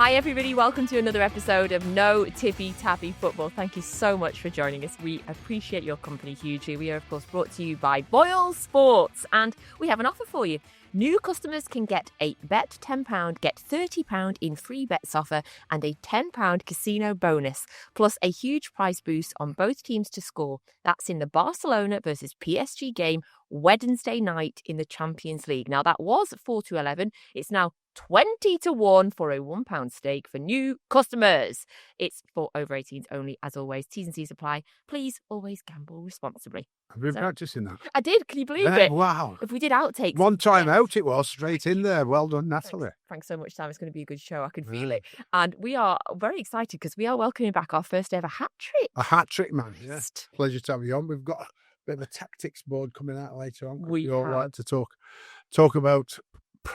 Hi everybody, welcome to another episode of No Tippy Tappy Football. Thank you so much for joining us. We appreciate your company hugely. We are of course brought to you by Boyle Sports and we have an offer for you. New customers can get a bet £10, get £30 in free bets offer and a £10 casino bonus, plus a huge prize boost on both teams to score. That's in the Barcelona versus PSG game Wednesday night in the Champions League. Now that was 4-11. It's now 20-1 for a £1 stake for new customers. It's for over 18s only, as always. T's and C's apply. Please always gamble responsibly. I've been practicing that. I did. Can you believe it? Wow. If we did outtakes. One time out it was, straight in there. Well done, Natalie. Thanks so much, Sam. It's going to be a good show. I can feel it. And we are very excited because we are welcoming back our first ever hat-trick. A hat-trick, man. Yeah. Pleasure to have you on. We've got a bit of a tactics board coming out later on. We all like to talk about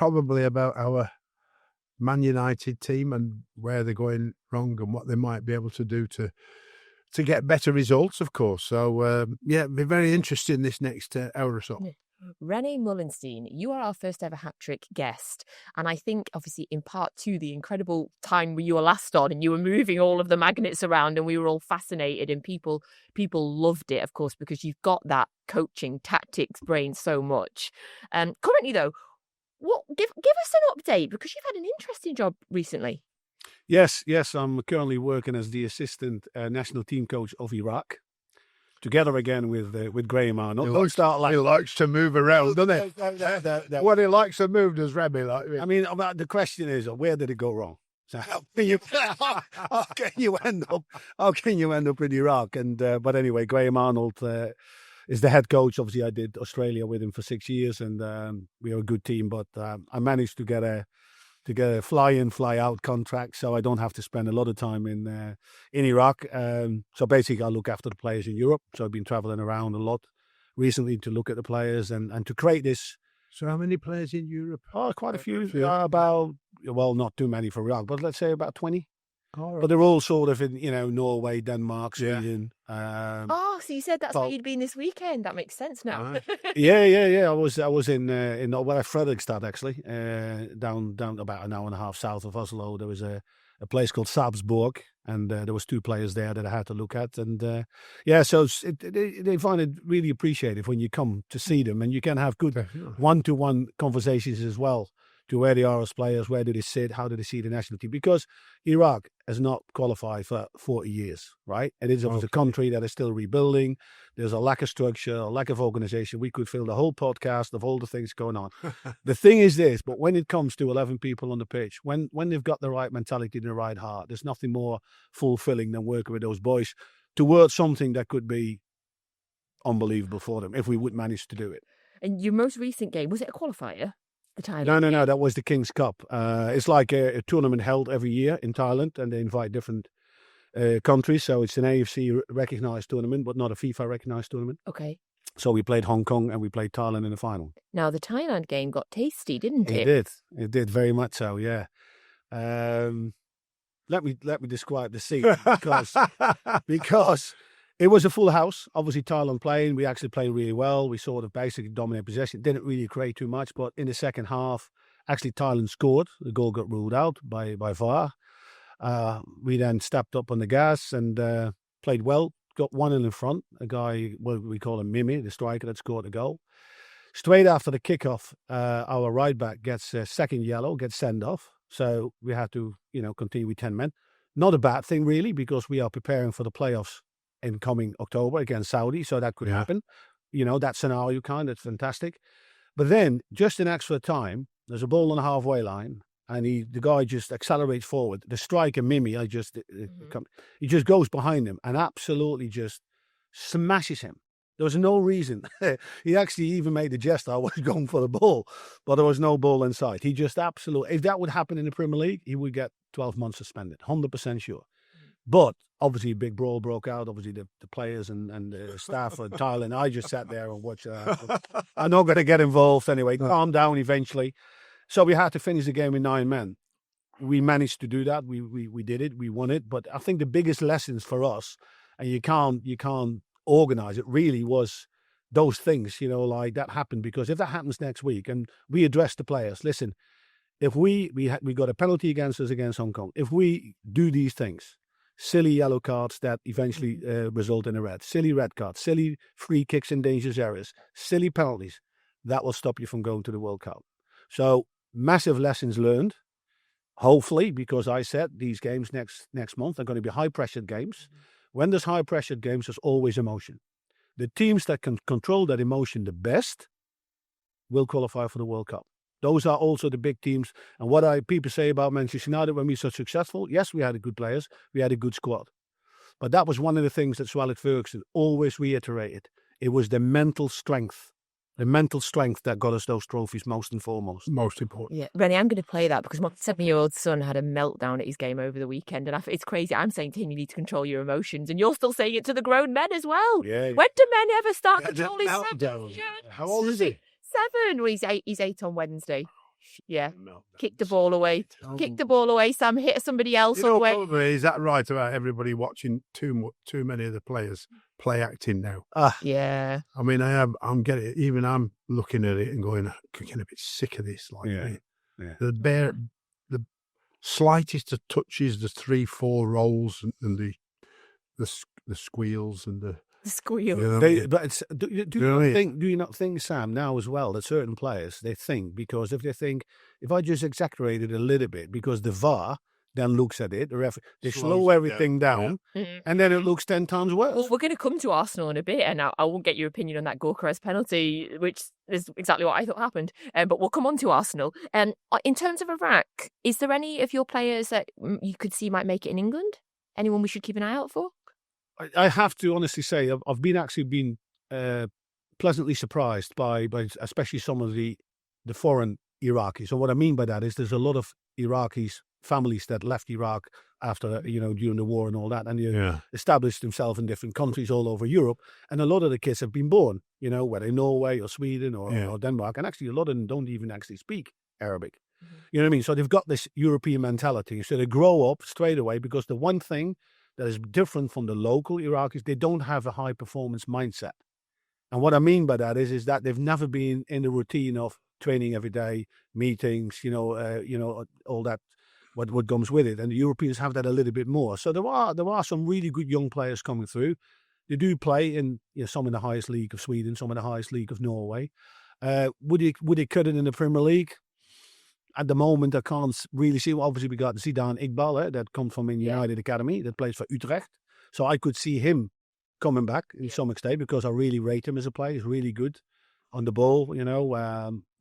our Man United team and where they're going wrong and what they might be able to do to get better results, of course. So, it'll be very interesting this next hour or so. Rene Meulensteen, you are our first ever hat-trick guest. And I think, obviously, in part two, the incredible time where you were last on and you were moving all of the magnets around and we were all fascinated and people loved it, of course, because you've got that coaching tactics brain so much. Currently, though, give us an update because you've had an interesting job recently. Yes, I'm currently working as the assistant national team coach of Iraq, together again with Graham Arnold. He likes to move around, doesn't he? When he likes to move, does Remy like me? I mean, the question is, where did it go wrong? So how can you end up in Iraq? And but anyway, Graham Arnold is the head coach. Obviously, I did Australia with him for 6 years, and we are a good team. But I managed to get a fly-in, fly-out contract, so I don't have to spend a lot of time in Iraq. So basically, I look after the players in Europe. So I've been traveling around a lot recently to look at the players and to create this. So how many players in Europe? Oh, quite a few. Not too many for Iraq, but let's say about 20. Oh, right. But they're all sort of in, Norway, Denmark, Sweden. So you said that's where you'd been this weekend. That makes sense now. Yeah. I was in Fredrikstad actually, down about an hour and a half south of Oslo. There was a place called Sarpsborg, and there was 2 players there that I had to look at, and so they find it really appreciative when you come to see them, and you can have good one-to-one conversations as well. To where they are as players, where do they sit, how do they see the national team? Because Iraq has not qualified for 40 years, right? It is a country that is still rebuilding. There's a lack of structure, a lack of organization. We could fill the whole podcast of all the things going on. The thing is this, but when it comes to 11 people on the pitch, when they've got the right mentality and the right heart, there's nothing more fulfilling than working with those boys towards something that could be unbelievable for them if we would manage to do it. And your most recent game, was it a qualifier? No. That was the King's Cup. It's like a tournament held every year in Thailand, and they invite different countries. So it's an AFC recognised tournament, but not a FIFA recognised tournament. Okay. So we played Hong Kong and we played Thailand in the final. Now the Thailand game got tasty, didn't it? It did very much so. Yeah. Let me describe the scene because it was a full house. Obviously, Thailand playing. We actually played really well. We sort of basically dominated possession. Didn't really create too much. But in the second half, actually, Thailand scored. The goal got ruled out by VAR. We then stepped up on the gas and played well. Got 1-0 in front. A guy, we call him Mimi, the striker that scored the goal. Straight after the kickoff, our right back gets a second yellow, gets sent off. So we had to, continue with 10 men. Not a bad thing, really, because we are preparing for the playoffs in coming October against Saudi, so that could happen. That scenario that's fantastic. But then, just in extra time, there's a ball on the halfway line, and the guy just accelerates forward. The striker, Mimi, he just goes behind him and absolutely just smashes him. There was no reason. He actually even made the gesture, I was going for the ball, but there was no ball inside. He just if that would happen in the Premier League, he would get 12 months suspended, 100% sure. But obviously, a big brawl broke out. Obviously, the players and the staff of Thailand. I just sat there and watched. I'm not going to get involved anyway. Calm down eventually. So we had to finish the game with 9 men. We managed to do that. We did it. We won it. But I think the biggest lessons for us, and you can't organise it, really was those things. Like that happened, because if that happens next week, and we address the players, listen, if we got a penalty against us against Hong Kong, if we do these things, silly yellow cards that eventually result in a red, silly red cards, silly free kicks in dangerous areas, silly penalties, that will stop you from going to the World Cup. So massive lessons learned, hopefully, because I said these games next month are going to be high-pressured games. When there's high-pressured games, there's always emotion. The teams that can control that emotion the best will qualify for the World Cup. Those are also the big teams. And what people say about Manchester United when we're so successful, yes, we had good players, we had a good squad. But that was one of the things that Sir Alex Ferguson always reiterated. It was the mental strength. The mental strength that got us those trophies most and foremost. Most important. Yeah, Rene, I'm going to play that because my 7-year-old son had a meltdown at his game over the weekend, and it's crazy. I'm saying to him, you need to control your emotions, and you're still saying it to the grown men as well. Yeah. When do men ever start controlling meltdown? How old is he? 7. Well, he's 8 on Wednesday. Yeah. Kick the Meltdowns. ball away. Kick the ball away, Sam. Hit somebody else away. Probably, is that right about everybody watching too many of the players play acting now? Yeah. I mean, I'm getting, even I'm looking at it and going, I'm getting a bit sick of this. Like, the slightest of touches, the 3-4 rolls and the squeals and the squeal. Do you not think, Sam, now as well, that certain players, they think, because if I just exaggerate it a little bit, because the VAR then looks at it, they slow everything down, and then it looks 10 times worse. Well, we're going to come to Arsenal in a bit, and I won't get your opinion on that Gyökeres penalty, which is exactly what I thought happened. But we'll come on to Arsenal. In terms of Iraq, is there any of your players that you could see might make it in England? Anyone we should keep an eye out for? I have to honestly say I've been pleasantly surprised by especially some of the foreign Iraqis. And what I mean by that is there's a lot of Iraqis, families that left Iraq after, during the war and all that, and established themselves in different countries all over Europe. And a lot of the kids have been born, whether in Norway or Sweden or Denmark. And actually a lot of them don't even actually speak Arabic. You know what I mean? So they've got this European mentality. So they grow up straight away, because the one thing that is different from the local Iraqis, they don't have a high performance mindset. And what I mean by that is that they've never been in the routine of training every day, meetings, all that, what comes with it. And the Europeans have that a little bit more. So there are some really good young players coming through. They do play in some in the highest league of Sweden, some in the highest league of Norway. Would they cut it in the Premier League? At the moment, I can't really see. Well, obviously, we got Zidane Iqbal that comes from an United Academy that plays for Utrecht. So I could see him coming back in some extent, because I really rate him as a player. He's really good on the ball,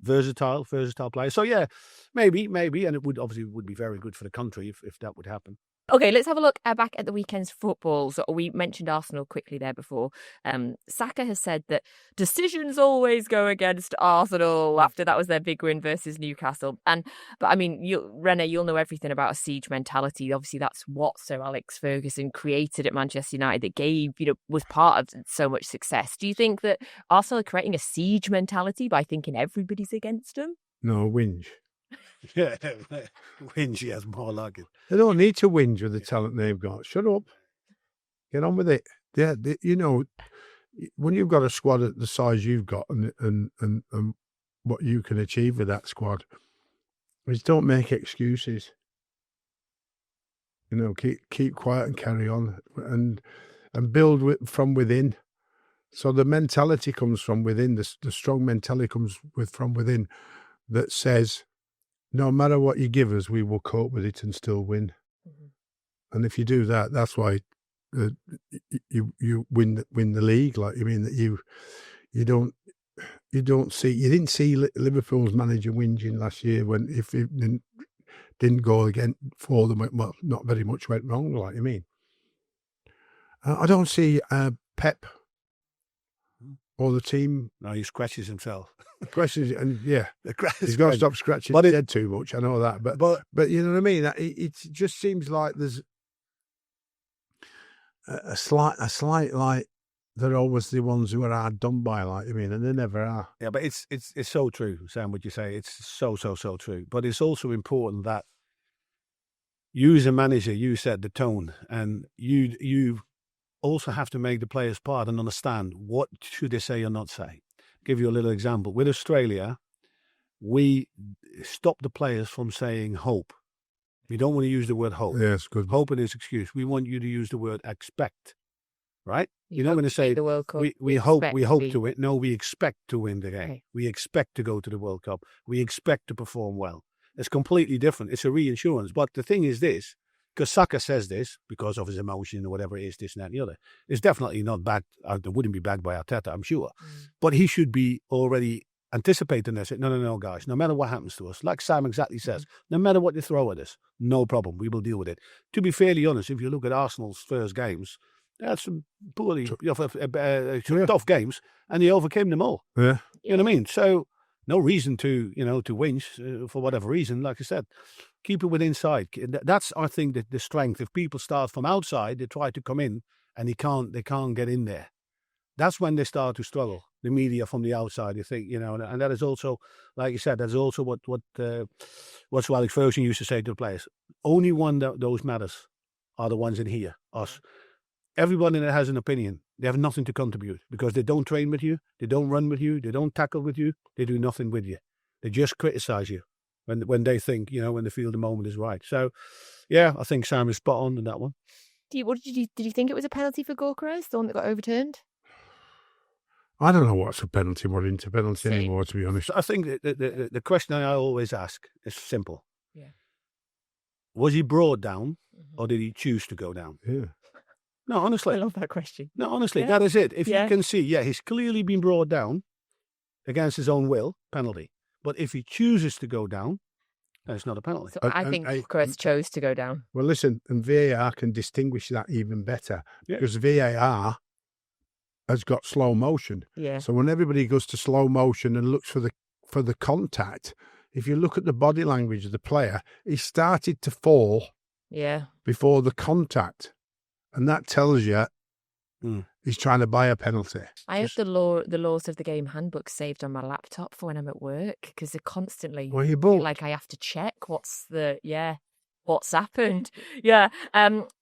versatile player. So yeah, maybe, and it would be very good for the country if that would happen. Okay, let's have a look back at the weekend's football. So we mentioned Arsenal quickly there before. Saka has said that decisions always go against Arsenal after that was their big win versus Newcastle. But I mean, Rene, you'll know everything about a siege mentality. Obviously, that's what Sir Alex Ferguson created at Manchester United that was part of so much success. Do you think that Arsenal are creating a siege mentality by thinking everybody's against them? No, whinge. Yeah, whinge, yes, more like it. They don't need to whinge with the talent they've got. Shut up. Get on with it. Yeah, when you've got a squad at the size you've got and what you can achieve with that squad, is don't make excuses. Keep quiet and carry on and build from within. So the mentality comes from within. The strong mentality comes from within, that says, no matter what you give us, we will cope with it and still win. Mm-hmm. And if you do that, that's why you win the league. Like, that you didn't see Liverpool's manager whinging last year if it didn't go again for them. Well, not very much went wrong. Like, I don't see Pep or the team. No, he scratches himself. He's got to stop scratching his head too much. I know that, but you know what I mean. It just seems like there's a slight like they're always the ones who are hard done by, and they never are. Yeah, but it's so true, Sam. What you say, it's so true. But it's also important that you as a manager, you set the tone, and you also have to make the players part and understand what should they say or not say. Give you a little example. With Australia, we stop the players from saying hope. We don't want to use the word hope. Yes, good. Hope is an excuse. We want you to use the word expect, right? You're not going to say the World Cup. we hope to win. No, we expect to win the game. Okay. We expect to go to the World Cup. We expect to perform well. It's completely different. It's a reassurance. But the thing is this, because Saka says this because of his emotion or whatever it is, this and that and the other. It's definitely not backed. It wouldn't be backed by Arteta, I'm sure. But he should be already anticipating this. No, guys. No matter what happens to us, like Sam exactly says, no matter what you throw at us, no problem. We will deal with it. To be fairly honest, if you look at Arsenal's first games, they had some poorly tough games, and he overcame them all. Yeah, you know what I mean. So no reason to to whinge for whatever reason. Like I said, keep it within inside. That's I think the strength. If people start from outside, they try to come in, and they can't get in there. That's when they start to struggle. The media from the outside, you think, and that is also, like you said, that's also what Sir Alex Ferguson used to say to the players. Only one that those matters are the ones in here, us. Everybody that has an opinion, they have nothing to contribute because they don't train with you, they don't run with you, they don't tackle with you, they do nothing with you. They just criticize you when they think, when they feel the moment is right. So, yeah, I think Sam is spot on that one. Did you think it was a penalty for Gyökeres, the one that got overturned? I don't know what's a penalty, what isn't a penalty anymore, to be honest. I think the question I always ask is simple. Yeah. Was he brought down or did he choose to go down? Yeah. No, honestly. I love that question. No, honestly, that is it. If you can see, he's clearly been brought down against his own will, penalty. But if he chooses to go down, then it's not a penalty. So I think Gyökeres chose to go down. Well, listen, and VAR can distinguish that even better because VAR has got slow motion. Yeah. So when everybody goes to slow motion and looks for the contact, if you look at the body language of the player, he started to fall before the contact. And that tells you he's trying to buy a penalty. I have the laws of the game handbook saved on my laptop for when I'm at work because they're constantly like I have to check what's happened. Yeah.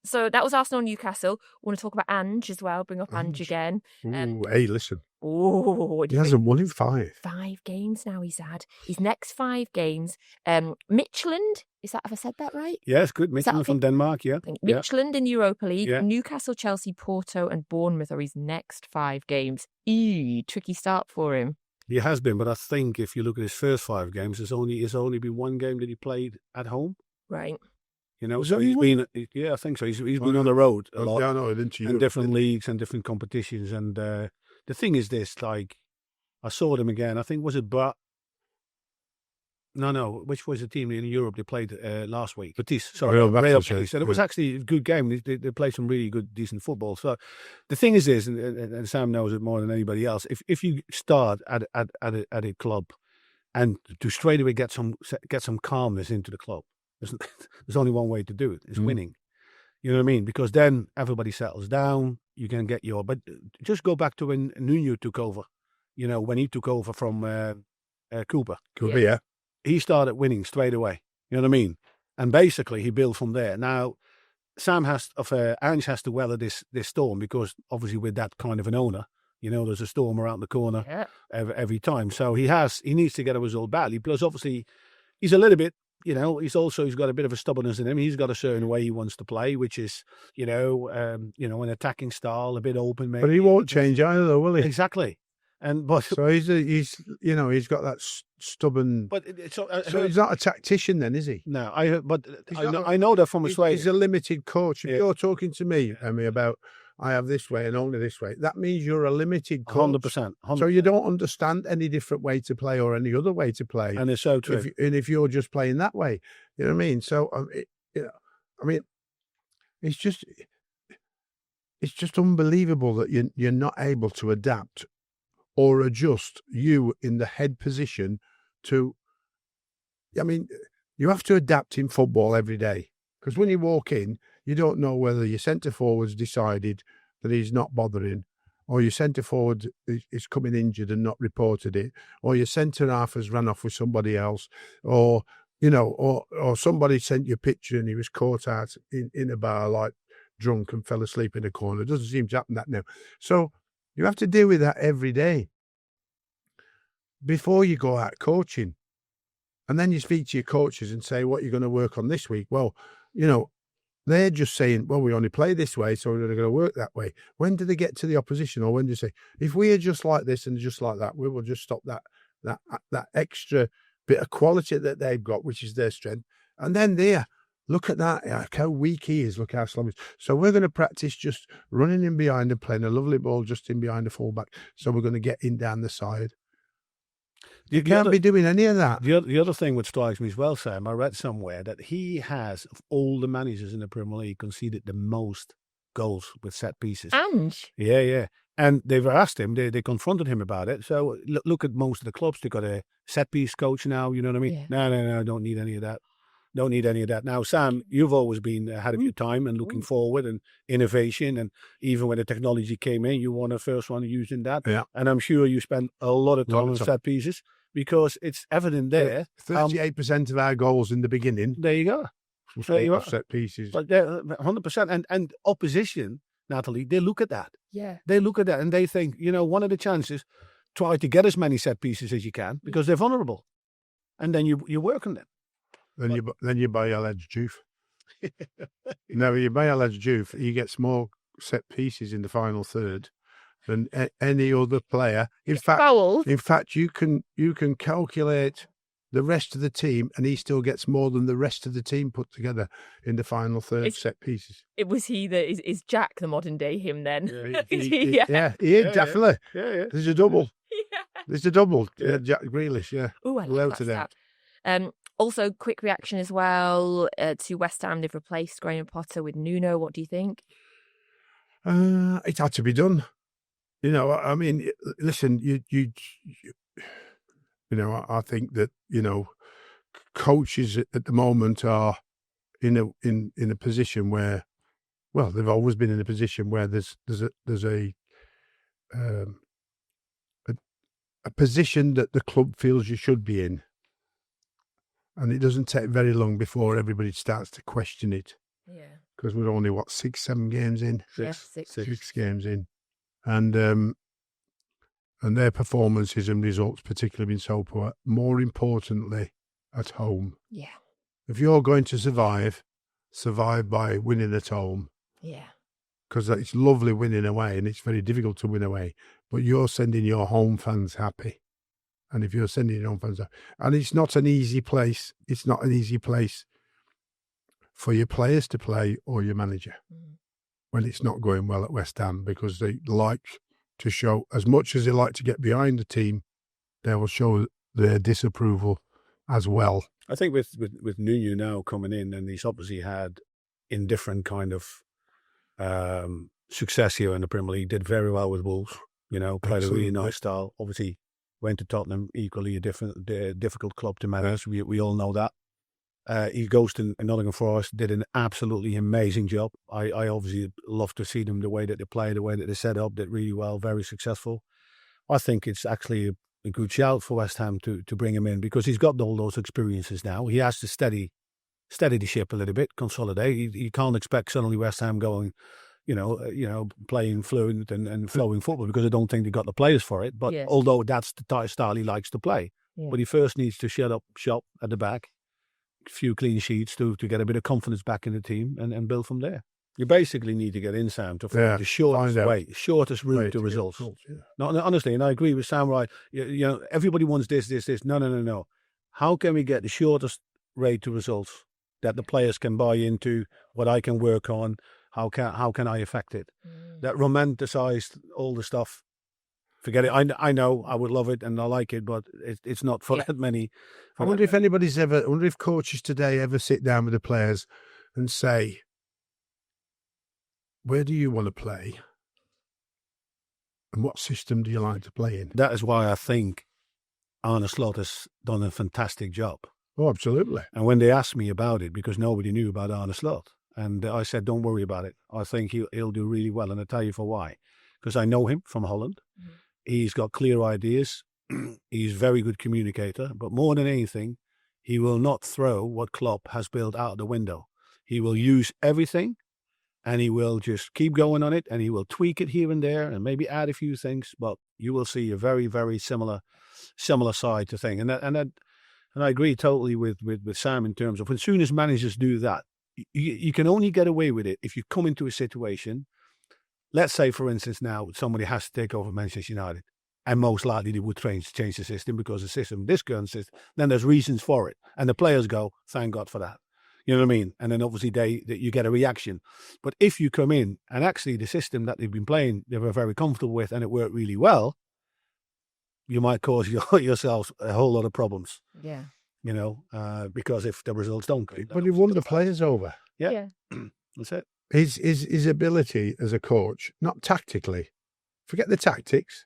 So that was Arsenal Newcastle. We want to talk about Ange as well. Bring up Ange again. Hey, listen. Oh, he hasn't won in 5. 5 games now he's had. His next 5 games. Midtjylland, have I said that right? Yeah, it's good. Midtjylland from Denmark, yeah. Midtjylland in Europa League. Yeah. Newcastle, Chelsea, Porto and Bournemouth are his next 5 games. Tricky start for him. He has been, but I think if you look at his first 5 games, there's only been 1 game that he played at home. Right. So he's been, I think so. He's been on the road a lot. In different leagues and different competitions. And the thing is this, like, I saw them again. I think, was it which was the team in Europe they played last week? Real Betis. And it was actually a good game. They played some really good, decent football. So the thing is this, and Sam knows it more than anybody else, if you start at a club and to straight away get some calmness into the club, there's only one way to do it. It's winning. You know what I mean? Because then everybody settles down. You can get but just go back to when Nuno took over. When he took over from Cooper. Yeah. He started winning straight away. You know what I mean? And basically he built from there. Now, Ange has to weather this storm because obviously with that kind of an owner, there's a storm around the corner every time. So he needs to get a result badly. Plus, obviously, he's a little bit. He's got a bit of a stubbornness in him. He's got a certain way he wants to play, which is, an attacking style, a bit open. Maybe. But he won't change either, though, will he? Exactly. So he's got that stubborn. But so he's not a tactician, then, is he? No, I know that from Australia. He's a limited coach. If you're talking to me, Emmy, about I have this way and only this way, that means you're a limited coach. 100%. So you don't understand any different way to play or any other way to play. And it's so true. If you're just playing that way, you know what I mean? So, it's just unbelievable that you're not able to adapt or adjust you in the head position to. You have to adapt in football every day because when you walk in, you don't know whether your centre forward's decided that he's not bothering, or your centre forward is coming injured and not reported it, or your centre half has run off with somebody else, or somebody sent you a picture and he was caught out in a bar like drunk and fell asleep in a corner. It doesn't seem to happen that now. So you have to deal with that every day before you go out coaching. And then you speak to your coaches and say, what you're going to work on this week. Well, they're just saying, well, we only play this way, so we're going to work that way. When do they get to the opposition? Or when do you say, if we are just like this and just like that, we will just stop that extra bit of quality that they've got, which is their strength. And then there, look at that, like how weak he is, look how slow he is. So we're going to practice just running in behind and playing a lovely ball just in behind the fullback. So we're going to get in down the side. You can't be doing any of that. The other thing which strikes me as well, Sam, I read somewhere that he has, of all the managers in the Premier League, conceded the most goals with set pieces. Ange? Yeah. And they've asked him, they confronted him about it. So look at most of the clubs. They've got a set piece coach now, you know what I mean? Yeah. No, don't need any of that. Don't need any of that. Now, Sam, you've always been ahead of your time and looking forward and innovation. And even when the technology came in, you were the first one using that. Yeah. And I'm sure you spent a lot of time on set pieces because it's evident there. 38% of our goals in the beginning. There you go. There you are. Set pieces. But 100%. And opposition, Natalie, they look at that. Yeah. They look at that and they think, one of the chances, try to get as many set pieces as you can because they're vulnerable. And then you work on them. Then you buy Allardyce Juve. No, you buy Allardyce Juve, he gets more set pieces in the final third than any other player. In fact, you can calculate the rest of the team, and he still gets more than the rest of the team put together in the final third set pieces. Was he is Jack the modern day him then? Yeah, he is definitely. Yeah. There's a double. Yeah. There's a double. Yeah. Jack Grealish. Yeah. Oh, I love that stat. Also, quick reaction as well to West Ham. They've replaced Graham Potter with Nuno. What do you think? It had to be done. I mean, listen, I think that, coaches at the moment are in a position where, well, they've always been in a position where there's a position that the club feels you should be in. And it doesn't take very long before everybody starts to question it. Yeah. Because we're only, 6-7 games in? Six Games in. And their performances and results particularly been so poor. More importantly, at home. Yeah. If you're going to survive by winning at home. Yeah. Because it's lovely winning away and it's very difficult to win away. But you're sending your home fans happy. And if you're sending your home fans happy. And it's not an easy place. It's not an easy place for your players to play or your manager when it's not going well at West Ham, because they like to show, as much as they like to get behind the team, they will show their disapproval as well. I think with Nuno now coming in, and he's obviously had indifferent kind of success here in the Premier League, did very well with Wolves, played Absolutely. A really nice style. Obviously went to Tottenham, equally a difficult club to manage. We all know that. He goes to Nottingham Forest, did an absolutely amazing job. I obviously love to see them, the way that they play, the way that they set up, did really well, very successful. I think it's actually a good shout for West Ham to bring him in, because he's got all those experiences now. He has to steady the ship a little bit, consolidate. You can't expect suddenly West Ham going, playing fluent and flowing football, because I don't think they got the players for it. But although that's the style he likes to play, but he first needs to shut up shop at the back, a few clean sheets to get a bit of confidence back in the team and build from there. You basically need to get in, Sam, to find the shortest route to results. No, honestly, and I agree with Sam, right? Everybody wants this. No. How can we get the shortest rate to results that the players can buy into, what I can work on? How can I affect it? That romanticized all the stuff, forget it. I know I would love it and I like it, but it's not for that many. I wonder if coaches today ever sit down with the players and say, where do you want to play? And what system do you like to play in? That is why I think Arne Slot has done a fantastic job. Oh, absolutely. And when they asked me about it, because nobody knew about Arne Slot, and I said, don't worry about it. I think he'll do really well. And I'll tell you for why. Because I know him from Holland. He's got clear ideas. He's a very good communicator. But more than anything, he will not throw what Klopp has built out the window. He will use everything, and he will just keep going on it, and he will tweak it here and there and maybe add a few things. But you will see a very, very similar side to thing. And And I agree totally with Sam in terms of as soon as managers do that, you can only get away with it if you come into a situation. Let's say, for instance, now somebody has to take over Manchester United, and most likely they would change the system because the system, this current system, then there's reasons for it. And the players go, thank God for that. You know what I mean? And then obviously you get a reaction. But if you come in and actually the system that they've been playing, they were very comfortable with and it worked really well, you might cause yourselves a whole lot of problems. Yeah. You know, because if the results don't come. But he won the players over. Yeah. That's it. His ability as a coach, not tactically, forget the tactics,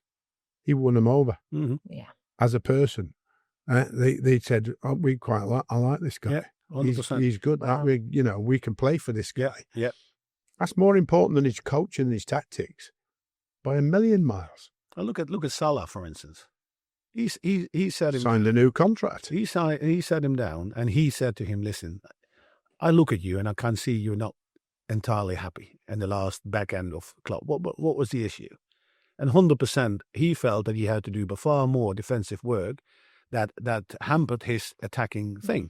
he won them over. Mm-hmm. Yeah. As a person. They said, oh, I like this guy. Yeah. 100%. He's good. Wow. We can play for this guy. Yeah. That's more important than his coaching and his tactics by a million miles. Well, look at Salah, for instance. He said him Signed a new contract. He sat him down and he said to him, listen, I look at you and I can see you're not entirely happy in the last back end of club. What was the issue? And 100% he felt that he had to do far more defensive work that hampered his attacking thing.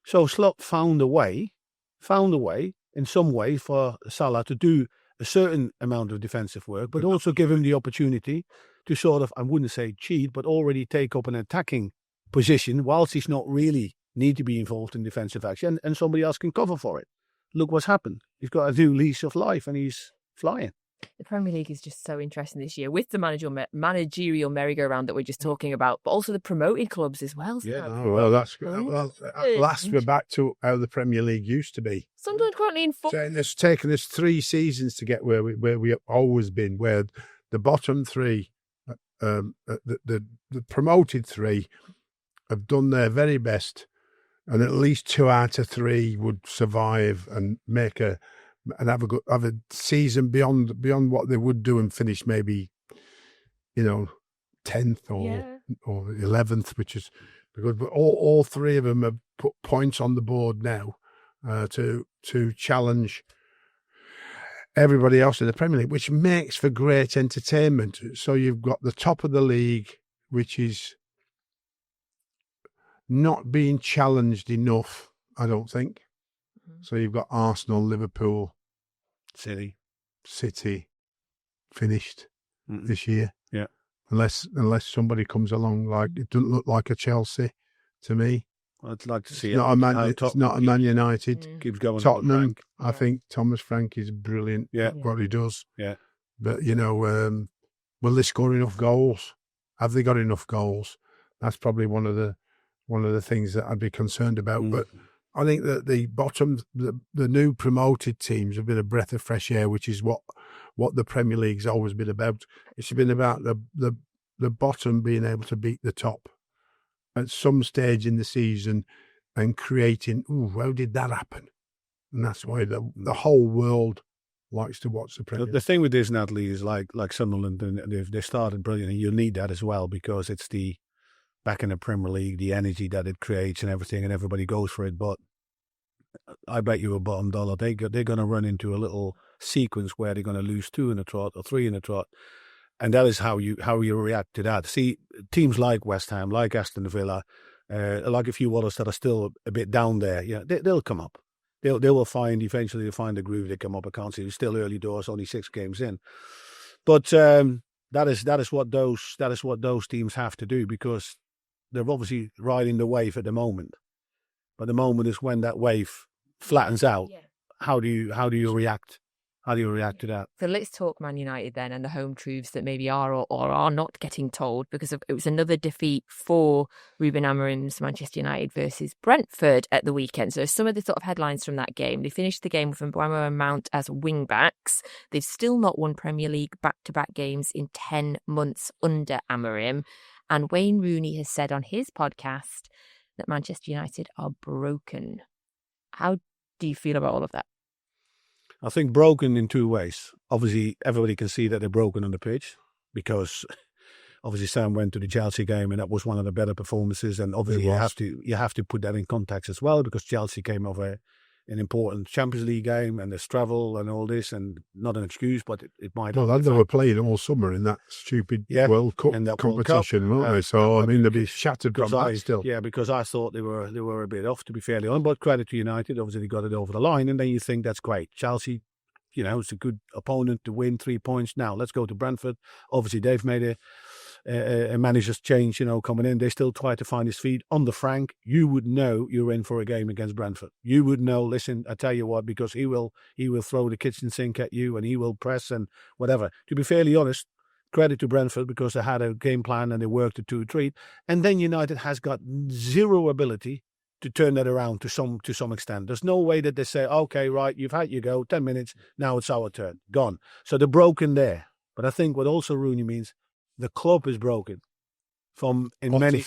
So Slot found a way in some way for Salah to do a certain amount of defensive work, but also give him the opportunity to sort of, I wouldn't say cheat, but already take up an attacking position whilst he's not really need to be involved in defensive action and somebody else can cover for it. Look what's happened. He's got a new lease of life and he's flying. The Premier League is just so interesting this year with the managerial merry-go-round that we're just talking about, but also the promoted clubs as well. Yeah. Oh, well, at last we're back to how the Premier League used to be. Sunderland currently in fourth. It's taken us 3 seasons to get where we have always been, where the bottom 3, the promoted 3 have done their very best, and at least 2 out of 3 would survive and have a season beyond what they would do and finish maybe, 10th or 11th, which is because all 3 of them have put points on the board now to challenge everybody else in the Premier League, which makes for great entertainment. So you've got the top of the league, which is not being challenged enough, I don't think. So you've got Arsenal, Liverpool, City finished this year. Yeah. Unless somebody comes along, like it doesn't look like a Chelsea to me. I'd like to see it's not a Man United. Keeps going. Tottenham, I think Thomas Frank is brilliant at what he does. Yeah. But, will they score enough goals? Have they got enough goals? That's probably one of the things that I'd be concerned about. But I think that the bottom, the new promoted teams have been a breath of fresh air, which is what the Premier League's always been about. It's been about the bottom being able to beat the top at some stage in the season and creating, how did that happen? And that's why the whole world likes to watch the Premier League. The thing with this, Natalie, is like Sunderland, and they started brilliant, and you'll need that as well because it's back in the Premier League, the energy that it creates and everything, and everybody goes for it. But I bet you a bottom dollar they're going to run into a little sequence where they're going to lose 2 in a trot or 3 in a trot, and that is how you react to that. See, teams like West Ham, like Aston Villa, like a few others that are still a bit down there, they'll come up. They will eventually find a groove. They come up. I can't see. It's still early doors, only 6 games in, but that is what those teams have to do because they're obviously riding the wave at the moment. But the moment is when that wave flattens out. Yeah. How do you react? How do you react to that? So let's talk Man United then and the home truths that maybe are or are not getting told because it was another defeat for Ruben Amorim's Manchester United versus Brentford at the weekend. So some of the sort of headlines from that game. They finished the game with Mbeumo and Mount as wing-backs. They've still not won Premier League back-to-back games in 10 months under Amorim. And Wayne Rooney has said on his podcast that Manchester United are broken. How do you feel about all of that? I think broken in 2 ways. Obviously, everybody can see that they're broken on the pitch because obviously Sam went to the Chelsea game and that was one of the better performances. And obviously you have to put that in context as well because Chelsea came off a an important Champions League game and there's travel and all this, and not an excuse, but it might. Well, they were playing all summer in that stupid World Cup competition, weren't they? So, I mean, they'd be shattered from that still. Yeah, because I thought they were a bit off, to be fairly honest. But credit to United, obviously they got it over the line, and then you think that's great. Chelsea, it's a good opponent to win 3 points. Now, let's go to Brentford. Obviously, they've made a manager's change, coming in. They still try to find his feet. On the frank, you would know you're in for a game against Brentford. You would know, listen, I tell you what, because he will throw the kitchen sink at you and he will press and whatever. To be fairly honest, credit to Brentford because they had a game plan and they worked it to a treat. And then United has got zero ability to turn that around to some extent. There's no way that they say, okay, right, you've had your go, 10 minutes, now it's our turn. Gone. So they're broken there. But I think what also Rooney means, the club is broken in many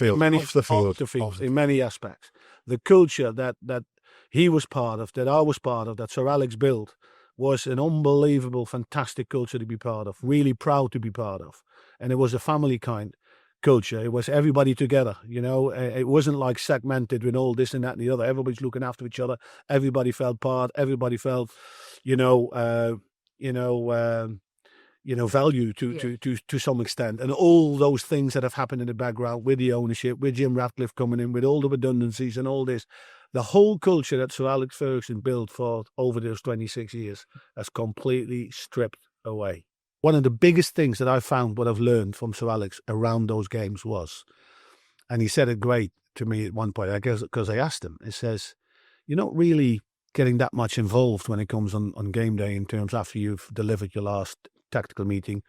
aspects. The culture that he was part of, that I was part of, that Sir Alex built, was an unbelievable, fantastic culture to be part of, really proud to be part of. And it was a family kind culture. It was everybody together, It wasn't like segmented with all this and that and the other. Everybody's looking after each other. Everybody felt part. Everybody felt, value to some extent. And all those things that have happened in the background with the ownership, with Jim Ratcliffe coming in, with all the redundancies and all this, the whole culture that Sir Alex Ferguson built for over those 26 years has completely stripped away. One of the biggest things that I found, what I've learned from Sir Alex around those games was, and he said it great to me at one point, I guess because I asked him, he says, you're not really getting that much involved when it comes on game day in terms after you've delivered your last tactical meeting,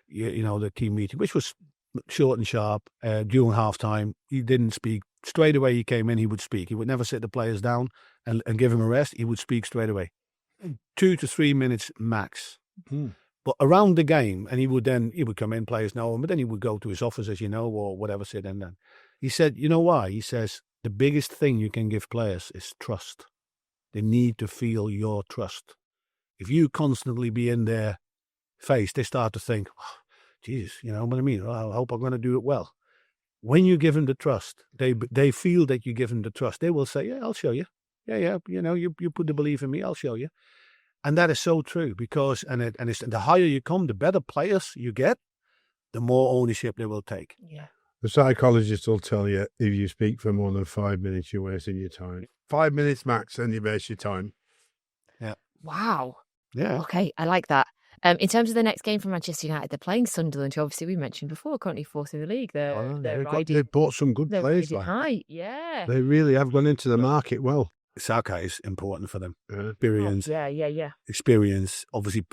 the team meeting, which was short and sharp. During half-time, he didn't speak. Straight away he came in, he would speak. He would never sit the players down and give him a rest. He would speak straight away. 2 to 3 minutes max. But around the game, and he would come in, players know him, but then he would go to his office, as or whatever, sit in then. He said, you know why? He says, the biggest thing you can give players is trust. They need to feel your trust. If you constantly be in their face, they start to think, oh, Jesus, you know what I mean? I hope I'm going to do it well. When you give them the trust, they feel that you give them the trust. They will say, yeah, I'll show you. Yeah, you put the belief in me, I'll show you. And that is so true because, and the higher you come, the better players you get, the more ownership they will take. Yeah. The psychologist will tell you if you speak for more than 5 minutes, you're wasting your time. 5 minutes max, and you waste your time. Yeah. Wow. Yeah. Okay, I like that. In terms of the next game for Manchester United, they're playing Sunderland, who obviously we mentioned before, currently fourth in the league. They bought some good players. High. Yeah. They really have gone into the market well. Saka is important for them. Experience. Yeah. Experience, obviously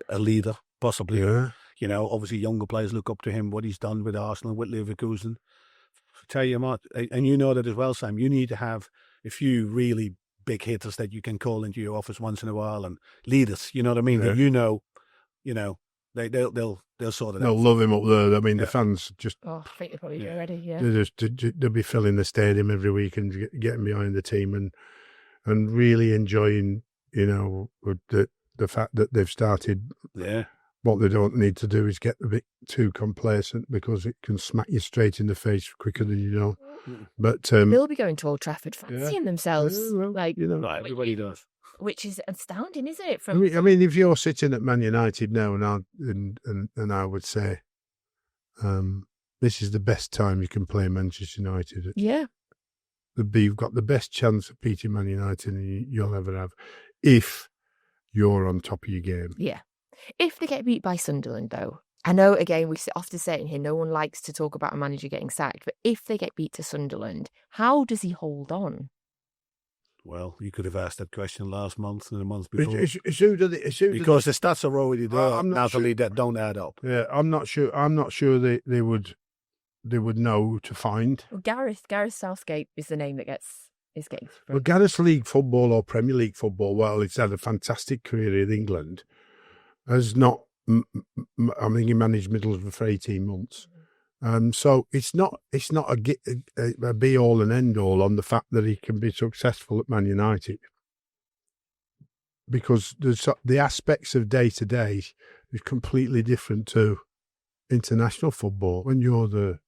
a leader, possibly. Yeah. Obviously younger players look up to him, what he's done with Arsenal, with Leverkusen. I tell you what, and you know that as well, Sam, you need to have a few really big hitters that you can call into your office once in a while and leaders, you know what I mean? Yeah. They'll sort it out. They'll love him up there. I mean, the fans just... Oh, I think they probably do already, yeah. They'll be filling the stadium every week and getting behind the team and really enjoying, the fact that they've started. Yeah. What they don't need to do is get a bit too complacent because it can smack you straight in the face quicker than you know. But they'll be going to Old Trafford fancying themselves. Everybody does. Which is astounding, isn't it? I mean, if you're sitting at Man United now and I would say, this is the best time you can play Manchester United. Yeah. You've got the best chance of beating Man United you'll ever have if you're on top of your game. Yeah. If they get beat by Sunderland, though, I know, again, we often say it in here, no one likes to talk about a manager getting sacked, but if they get beat to Sunderland, how does he hold on? Well, you could have asked that question last month and the month before. Because the stats are already there, Natalie, that don't add up. Yeah, I'm not sure they would know to find. Well, Gareth Southgate is the name that is getting. Well, Gareth League football or Premier League football, well, it's had a fantastic career in England. Has not, I mean, he managed Middlesbrough for 18 months. So it's not a be all and end all on the fact that he can be successful at Man United, because the aspects of day to day is completely different to international football. When you're the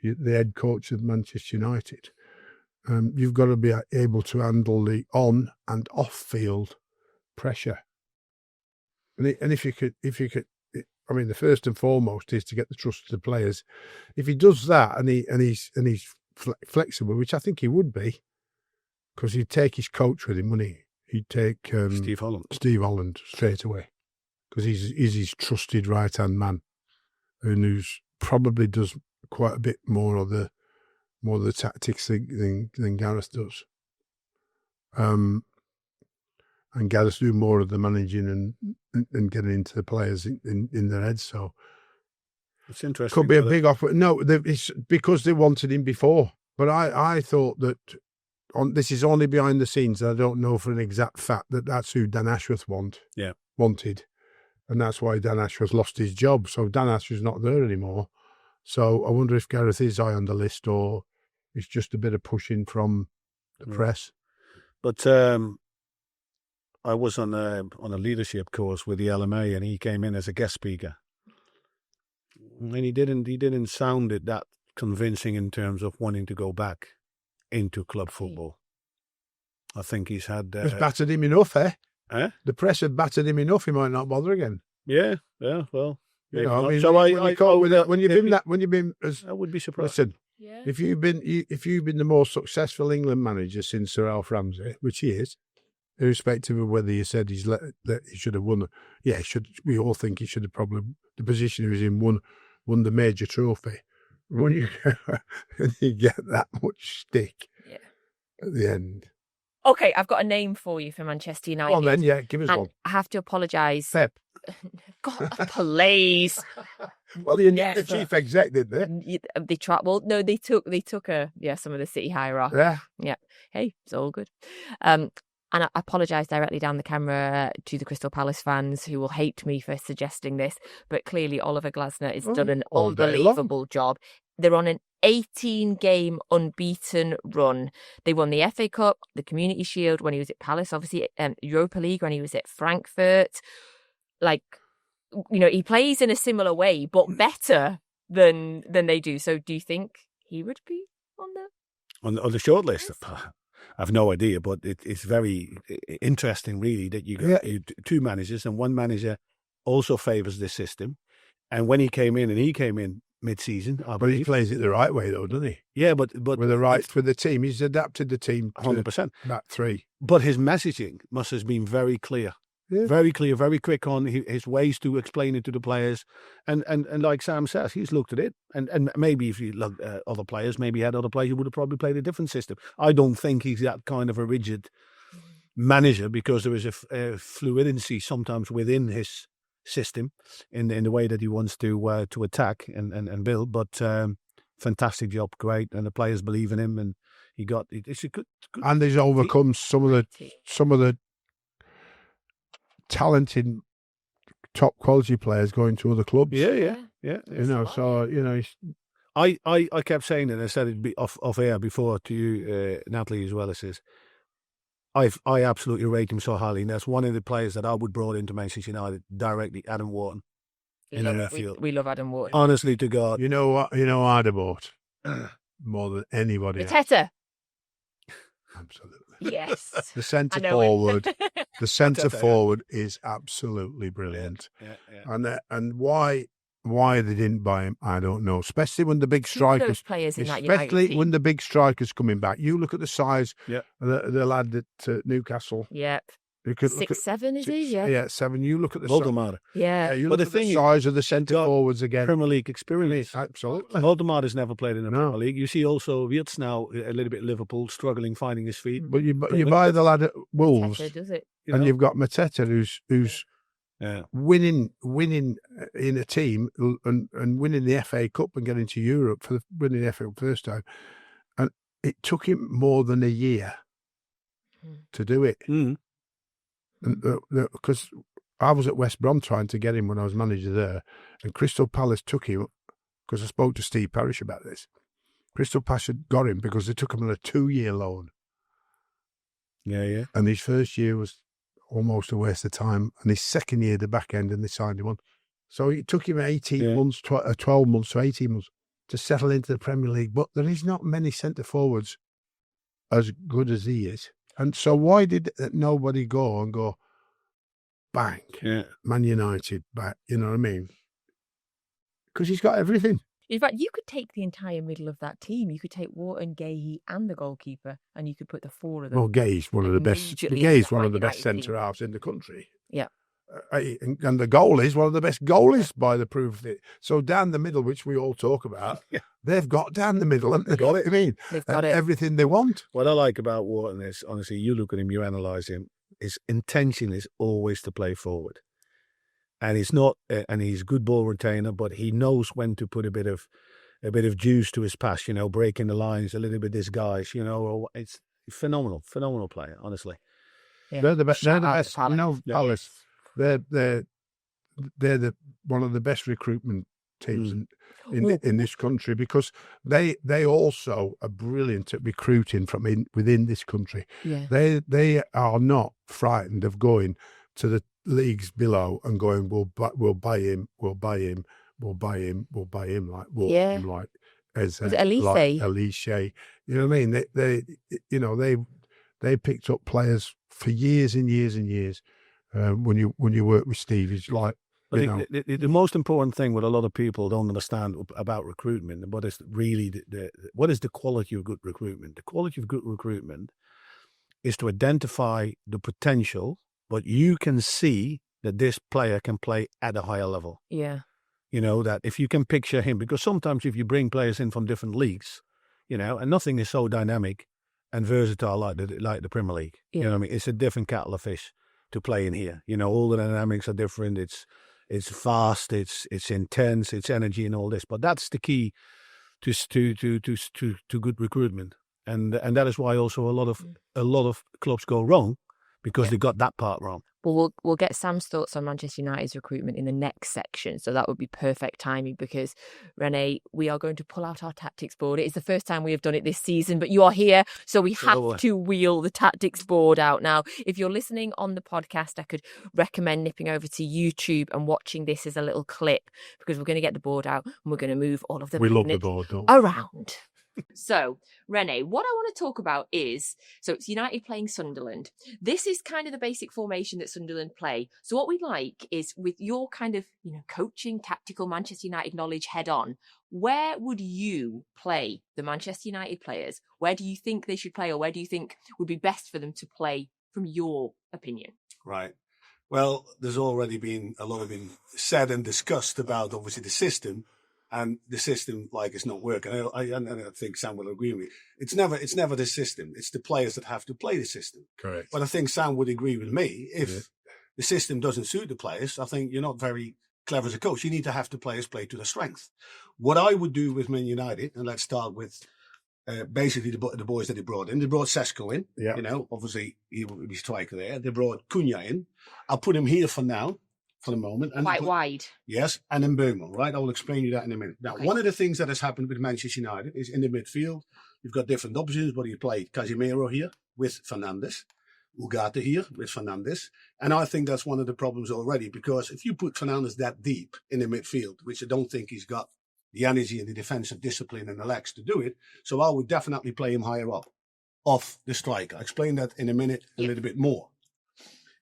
head coach of Manchester United, you've got to be able to handle the on and off field pressure. And if you could, I mean, the first and foremost is to get the trust of the players. If he does that and he's flexible, which I think he would be, because he'd take his coach with him, wouldn't he? He'd take Steve Holland straight away, because he's his trusted right hand man, and who's probably does quite a bit more of the tactics than Gareth does. And Gareth do more of the managing and getting into the players in their heads. So it's interesting. Could be a big offer. No, it's because they wanted him before. But I thought that this is only behind the scenes. I don't know for an exact fact that's who Dan Ashworth wanted. And that's why Dan Ashworth lost his job. So Dan Ashworth's not there anymore. So I wonder if Gareth is high on the list, or it's just a bit of pushing from the press. But I was on a leadership course with the LMA, and he came in as a guest speaker, and he didn't sound it that convincing in terms of wanting to go back into club football. I think he's had it's battered him enough, eh? Eh? The press had battered him enough. He might not bother again. Yeah. Well, you know, I mean, so when you've been, as, I would be surprised. Listen, if you've been the most successful England manager since Sir Alf Ramsey, which he is, irrespective of whether you said that he should have won, we all think he should have probably, the position he was in, won the major trophy. When you get that much stick at the end. Okay, I've got a name for you for Manchester United. Well, then, give us one. I have to apologise. Pep. God, please. Well, the chief exec, did they? They tried. Well, no, they took some of the City hierarchy. Yeah. Hey, it's all good. And I apologise directly down the camera to the Crystal Palace fans who will hate me for suggesting this, but clearly Oliver Glasner has done an unbelievable job. They're on an 18-game unbeaten run. They won the FA Cup, the Community Shield when he was at Palace, obviously, Europa League when he was at Frankfurt. He plays in a similar way, but better than they do. So do you think he would be on the short list? I've no idea, but it's very interesting, really, that you got two managers, and one manager also favours this system. And when he came in mid-season, but he plays it the right way, though, doesn't he? Yeah, but with the team, he's adapted the team 100%. That three. But his messaging must have been very clear. Yeah. Very clear, very quick on his ways to explain it to the players. And like Sam says, he's looked at it. And maybe if you look at other players, maybe he had other players who would have probably played a different system. I don't think he's that kind of a rigid manager, because there is a fluidity sometimes within his system in the way that he wants to attack and build. But fantastic job, great. And the players believe in him. And it's a good and he's overcome some of the talented, top quality players going to other clubs. Yeah. I kept saying it. I said it'd be off air before to you, Natalie, as well as this. I absolutely rate him so highly, and that's one of the players that I would brought into Manchester United directly. Adam Wharton in the left field. We love Adam Wharton. Honestly to God, you know what? I'd have bought more than anybody. Mateta. Absolutely. Yes. The centre forward. The centre forward is absolutely brilliant. Yeah. And why they didn't buy him, I don't know. Especially when the big strikers, those players in that United team. Especially when the big strikers coming back. You look at the size of the lad at Newcastle. Yep. 6'7" is he? Yeah, 7. You look at the Voldemar. Yeah. You look at the size of the centre forwards again. Premier League experience. Absolutely. Voldemar has never played in the Premier League. You see also Wirtz now a little bit Liverpool, struggling finding his feet. But you buy the lad at Wolves, Mateta, does it? And you've got Mateta who's winning in a team and winning the FA Cup and getting to Europe for winning the FA Cup first time. And it took him more than a year to do it. Mm. Because I was at West Brom trying to get him when I was manager there, and Crystal Palace took him, because I spoke to Steve Parish about this. Crystal Palace had got him because they took him on a 2-year loan. Yeah. And his first year was almost a waste of time, and his second year, the back end, and they signed him on. So it took him 18 months, 12 months to 18 months to settle into the Premier League. But there is not many centre forwards as good as he is. And so why did nobody go, bang, Man United, back, you know what I mean? Because he's got everything. In fact, you could take the entire middle of that team. You could take Wharton, Gahey, and the goalkeeper, and you could put the four of them. Well, Gay's one of the best. Gay's one of the best centre halves in the country. Yeah. And the goalie's one of the best goalies by the proof of it. So down the middle, which we all talk about, they've got down the middle, and they've got it. I mean, they've got everything they want. What I like about Wharton is, honestly, you look at him, you analyse him. His intention is always to play forward, and he's not. And he's a good ball retainer, but he knows when to put a bit of juice to his pass. You know, breaking the lines, a little bit disguised. You know, it's phenomenal player, honestly. Yeah. They're the best. They're the best. You know, Palace. They're one of the best recruitment teams in this country, because they also are brilliant at recruiting from within this country. Yeah. They are not frightened of going to the leagues below and going, we'll buy him like as Elise? Like Elise. You know what I mean? They picked up players for years and years and years. When you work with Steve, it's like, the most important thing what a lot of people don't understand about recruitment, and what is really what is the quality of good recruitment? The quality of good recruitment is to identify the potential, but you can see that this player can play at a higher level. Yeah. You know, that if you can picture him, because sometimes if you bring players in from different leagues, you know, and nothing is so dynamic and versatile like the Premier League. Yeah. You know what I mean? It's a different kettle of fish to play in here. You know, all the dynamics are different. It's fast, it's intense, it's energy and all this. But that's the key to good recruitment. And that is why also a lot of clubs go wrong, because they got that part wrong. Well, we'll get Sam's thoughts on Manchester United's recruitment in the next section. So that would be perfect timing, because, Rene, we are going to pull out our tactics board. It is the first time we have done it this season, but you are here, so we have to wheel the tactics board out. Now, if you're listening on the podcast, I could recommend nipping over to YouTube and watching this as a little clip, because we're going to get the board out and we're going to move all of the magnets around. So, Rene, what I want to talk about is, so it's United playing Sunderland. This is kind of the basic formation that Sunderland play. So what we'd like is, with your kind of, coaching, tactical Manchester United knowledge head on, where would you play the Manchester United players? Where do you think they should play, or where do you think would be best for them to play from your opinion? Right. Well, there's already been a lot of been said and discussed about, obviously, the system. And the system, it's not working. I think Sam will agree with me. It's never the system. It's the players that have to play the system. Correct. But I think Sam would agree with me. If the system doesn't suit the players, I think you're not very clever as a coach. You need to have the players play to their strength. What I would do with Man United, and let's start with basically the boys that they brought in. They brought Sesko in. Yeah. Obviously he will be striker there. They brought Cunha in. I'll put him here for now, for the moment. And quite wide. Yes, and in Boemo, right? I will explain you that in a minute. Now, one of the things that has happened with Manchester United is, in the midfield, you've got different options, but you played Casemiro here with Fernandes, Ugarte here with Fernandes, and I think that's one of the problems already, because if you put Fernandes that deep in the midfield, which I don't think he's got the energy and the defensive discipline and the legs to do it, so I would definitely play him higher up, off the striker. I'll explain that in a minute a little bit more.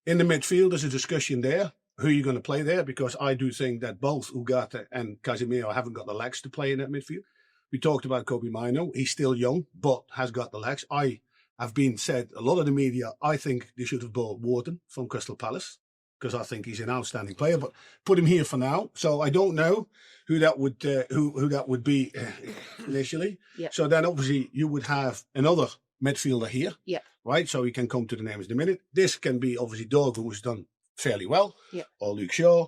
In the midfield, there's a discussion there. Who are you going to play there? Because I do think that both Ugarte and Casemiro haven't got the legs to play in that midfield. We talked about Kobe Mino. He's still young, but has got the legs. I have been said, a lot of the media, I think they should have bought Wharton from Crystal Palace, because I think he's an outstanding player, but put him here for now. So I don't know who that would be initially. Yep. So then obviously you would have another midfielder here, right? So he can come to the names in a minute. This can be obviously Dorgu, who's done fairly well, or Luke Shaw.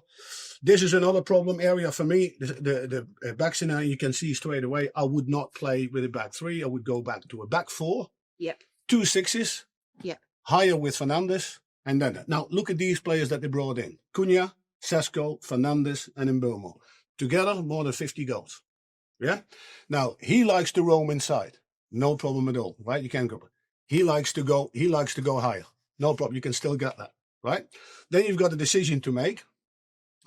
This is another problem area for me. The back scenario, you can see straight away, I would not play with a back three. I would go back to a back four. Yep. 2 6s. Yep. Higher with Fernandes. And then, now look at these players that they brought in. Cunha, Sesko, Fernandes, and Mbeumo. Together, more than 50 goals. Yeah? Now, he likes to roam inside. No problem at all, right? You can go. He likes to go higher. No problem. You can still get that. Right? Then you've got a decision to make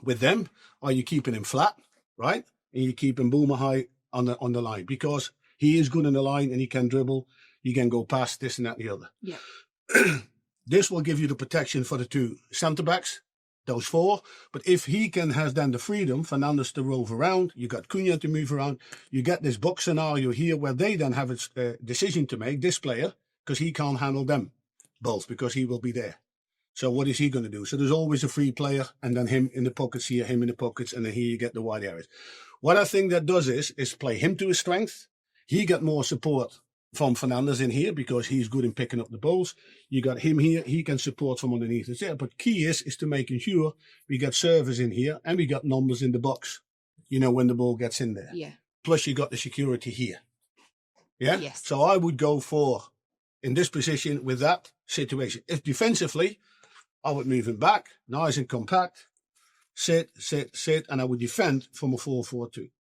with them. Are you keeping him flat, right? And you keep Mbeumo high on the line, because he is good on the line and he can dribble. he can go past this and that and the other. Yeah. This will give you the protection for the two centre-backs, those four. But if he has then the freedom, Fernandes to rove around, you got Cunha to move around, you get this box scenario here where they then have a decision to make, this player, because he can't handle them both, because he will be there. So what is he going to do? So there's always a free player, and then him in the pockets here, him in the pockets, and then here you get the wide areas. What I think that does is play him to his strength. He got more support from Fernandes in here because he's good in picking up the balls. You got him here, he can support from underneath. It's there. But key is to making sure we got servers in here and we got numbers in the box, when the ball gets in there. Yeah. Plus you got the security here. Yeah? Yes. So I would go for, in this position, with that situation. If defensively, I would move him back, nice and compact, sit, and I would defend from a 4-4-2.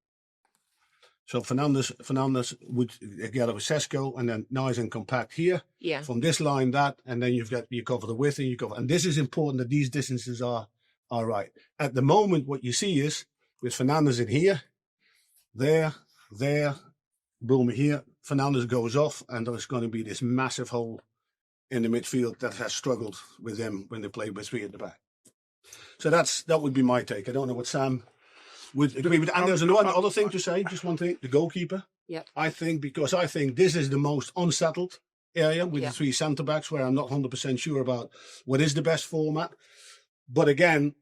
So Fernandes would get with Sesko and then nice and compact here. Yeah. From this line, that, and then you cover the width and this is important that these distances are right. At the moment, what you see is with Fernandes in here, there, boom here, Fernandes goes off and there's going to be this massive hole in the midfield that has struggled with them when they play with three at the back. So that would be my take. I don't know what Sam would agree with. And there's another other thing to say, just one thing, the goalkeeper. Yeah. I think this is the most unsettled area with the three centre-backs where I'm not 100% sure about what is the best format. But again,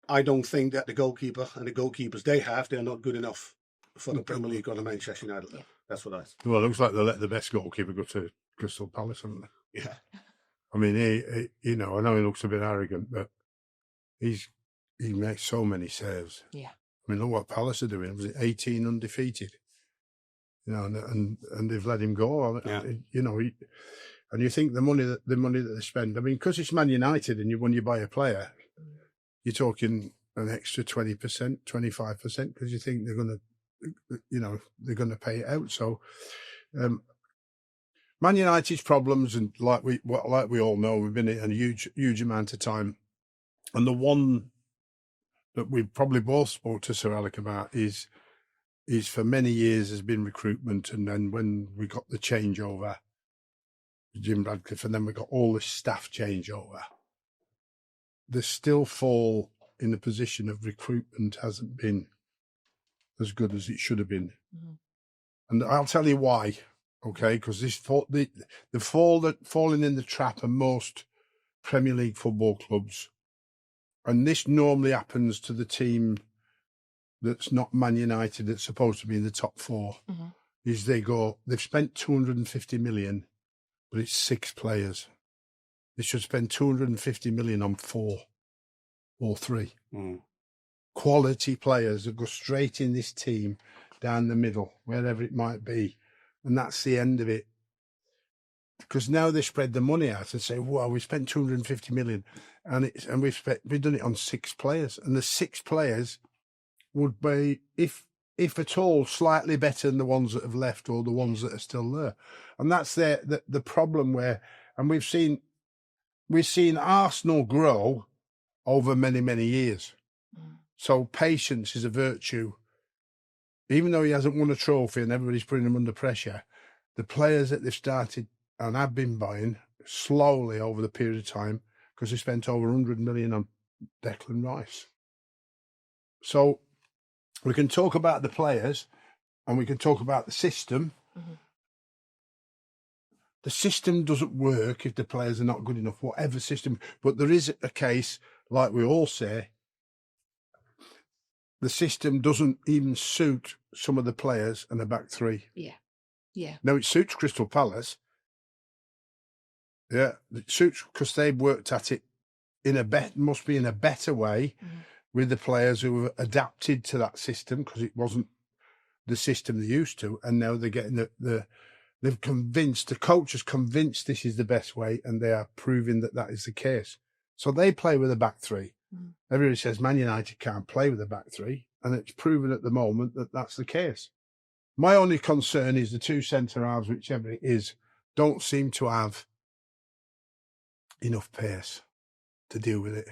I don't think that the goalkeeper and the goalkeepers they're not good enough for the Premier League or the Manchester United. Yeah. That's what I think. Well, it looks like they let the best goalkeeper go to Crystal Palace, haven't they? Yeah. I mean, he I know he looks a bit arrogant, but he makes so many saves. Yeah. I mean, look what Palace are doing. Was it 18 undefeated? And they've let him go. Yeah. And you think the money that they spend. I mean, because it's Man United, and when you buy a player, you're talking an extra 20%, 25%, because you think they're going to pay it out. So, Man United's problems, and like we all know, we've been in a huge amount of time, and the one that we probably both spoke to Sir Alec about is for many years has been recruitment, and then when we got the changeover, Jim Radcliffe, and then we got all the staff changeover, they still fall in the position of recruitment hasn't been as good as it should have been. Mm-hmm. And I'll tell you why, okay? Because the falling in the trap of most Premier League football clubs, and this normally happens to the team that's not Man United, that's supposed to be in the top four, is they've spent 250 million, but it's 6 players. They should spend 250 million on 4 or 3. Mm. Quality players that go straight in this team down the middle, wherever it might be. And that's the end of it. Because now they spread the money out and say, "Wow, we spent 250 million, and we've done it on 6 players, and the 6 players would be, if at all, slightly better than the ones that have left or the ones that are still there." And that's the problem where, and we've seen Arsenal grow over many, many years. Mm. So patience is a virtue. Even though he hasn't won a trophy and everybody's putting him under pressure, the players that they've started and have been buying slowly over the period of time, because they spent over 100 million on Declan Rice. So we can talk about the players and we can talk about the system. Mm-hmm. The system doesn't work if the players are not good enough, whatever system. But there is a case, like we all say, the system doesn't even suit some of the players and a back three. Yeah. Yeah. Now, it suits Crystal Palace. Yeah, it suits because they've worked at it in a better way with the players who have adapted to that system, because it wasn't the system they used to, and now they're getting they've convinced, the coach has convinced this is the best way, and they are proving that is the case. So they play with a back three. Mm. Everybody says Man United can't play with a back three, and it's proven at the moment that that's the case. My only concern is the 2 centre-halves, whichever it is, don't seem to have enough pace to deal with it.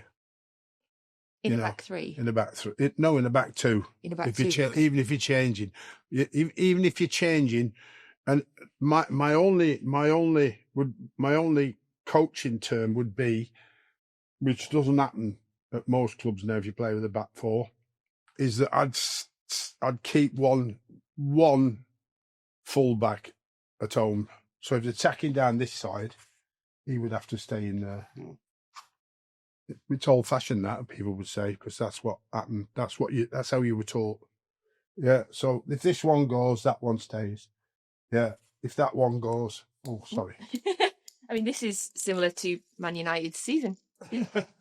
In a back three? In a back three. No, in a back two. In a back two. Even if you're changing. Even if you're changing, And my only coaching term would be, which doesn't happen at most clubs now if you play with a back four, is that I'd keep one full back at home. So if they're attacking down this side, he would have to stay in there. It's old fashioned, that people would say, because that's what happened. That's how you were taught. Yeah. So if this one goes, that one stays. Yeah. If that one goes, oh, sorry. I mean, this is similar to Man United's season.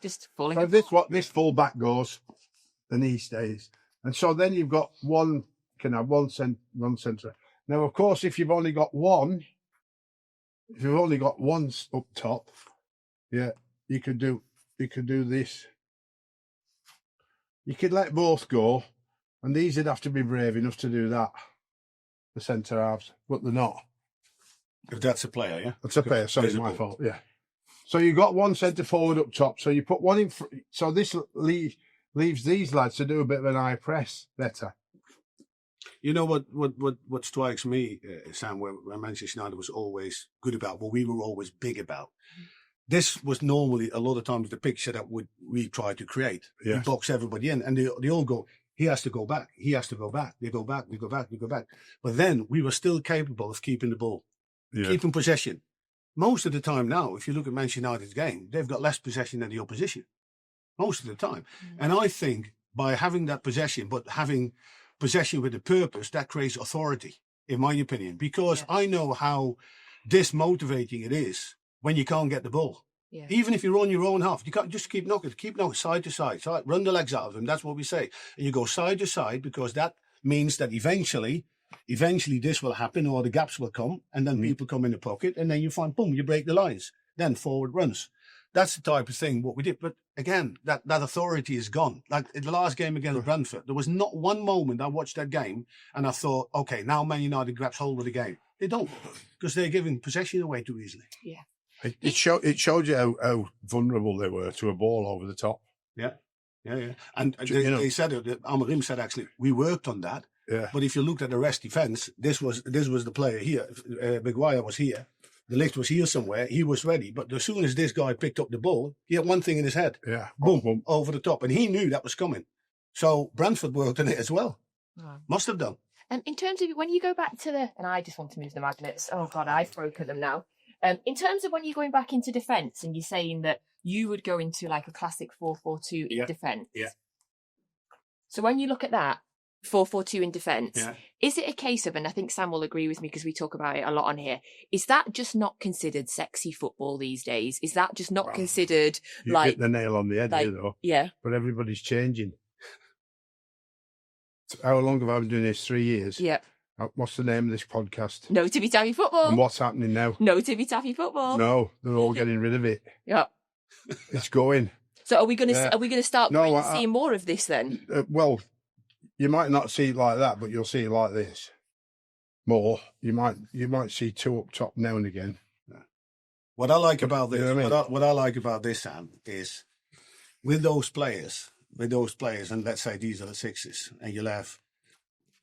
Just falling. So this full back goes, then he stays. And so then you've got one centre. Now, of course, if you've only got one up top, yeah, you could do this. You could let both go, and these would have to be brave enough to do that, the centre halves, but they're not. If that's a player, yeah? That's a player, sorry, it's my fault, yeah. So you've got one centre forward up top, so you put one in, so this leaves these lads to do a bit of an high press better. You know what strikes me, Sam, where Manchester United was always good about, what we were always big about. This was normally a lot of times the picture that we try to create. Yes. We box everybody in, and they all go, he has to go back, he has to go back, they go back, they go back, they go back. But then we were still capable of keeping the ball, keeping possession. Most of the time now, if you look at Manchester United's game, they've got less possession than the opposition. Most of the time. And I think by having that possession, but having possession with a purpose, that creates authority, in my opinion, because I know how dismotivating it is when you can't get the ball. Yeah. Even if you're on your own half, you can't just keep knocking side to side, run the legs out of them. That's what we say. And you go side to side, because that means that eventually this will happen, or the gaps will come, and then people come in the pocket, and then you find, boom, you break the lines. Then forward runs. That's the type of thing what we did. But again, that authority is gone. Like in the last game against Brentford, there was not one moment I watched that game and I thought, okay, now Man United grabs hold of the game. They don't, because they're giving possession away too easily. Yeah. It showed you how vulnerable they were to a ball over the top. Yeah. And they said it. Amorim said, actually, we worked on that. Yeah. But if you looked at the rest defense, this was the player here. Maguire was here. The lift was here somewhere. He was ready. But as soon as this guy picked up the ball, he had one thing in his head. Yeah. Boom, over the top. And he knew that was coming. So Brentford worked on it as well. Oh. Must have done. And in terms of when you go back to and I just want to move the magnets. Oh, God, I've broken them now. In terms of when you're going back into defence and you're saying that you would go into like a classic 4-4-2 in defence. Yeah. So when you look at that, 4-4-2 in defence, is it a case of, and I think Sam will agree with me because we talk about it a lot on here, is that just not considered sexy football these days? Is that just not considered you hit the nail on the head here, though. Yeah. But everybody's changing. How long have I been doing this? 3 years? Yeah. What's the name of this podcast? No Tippy Tappy Football. And what's happening now? No Tippy Tappy Football. No, they're all getting rid of it. Yeah. It's going. So are we going to start seeing more of this then? Well, you might not see it like that, but you'll see it like this more. You might see two up top now and again. What I like about this, what I like about this, Sam, is with those players, and let's say these are the sixes, and you'll have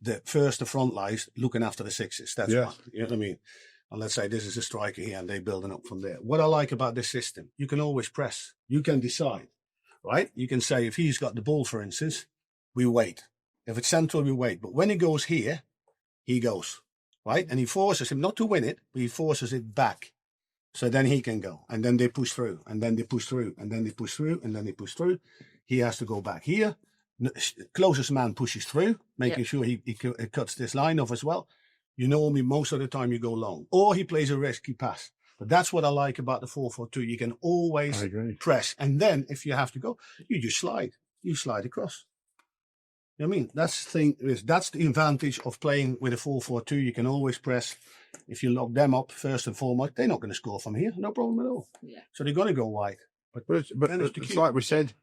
the front lines looking after the sixes. That's one. You know what I mean? And let's say this is a striker here, and they're building up from there. What I like about this system, you can always press. You can decide, right? You can say if he's got the ball, for instance, we wait. If it's central, we wait. But when it goes here, he goes, right? And he forces him not to win it, but he forces it back. So then he can go. And then they push through. And then they push through. And then they push through. And then they push through. He has to go back here. Closest man pushes through, making sure he cuts this line off as well. You know me, most of the time you go long. Or he plays a risky pass. But that's what I like about the 4-4-2. You can always press. And then if you have to go, you just slide. You slide across. You know what I mean? That's the advantage of playing with a 4-4-2. You can always press. If you lock them up first and foremost, they're not going to score from here. No problem at all. Yeah. So they're going to go wide. But it's like we said,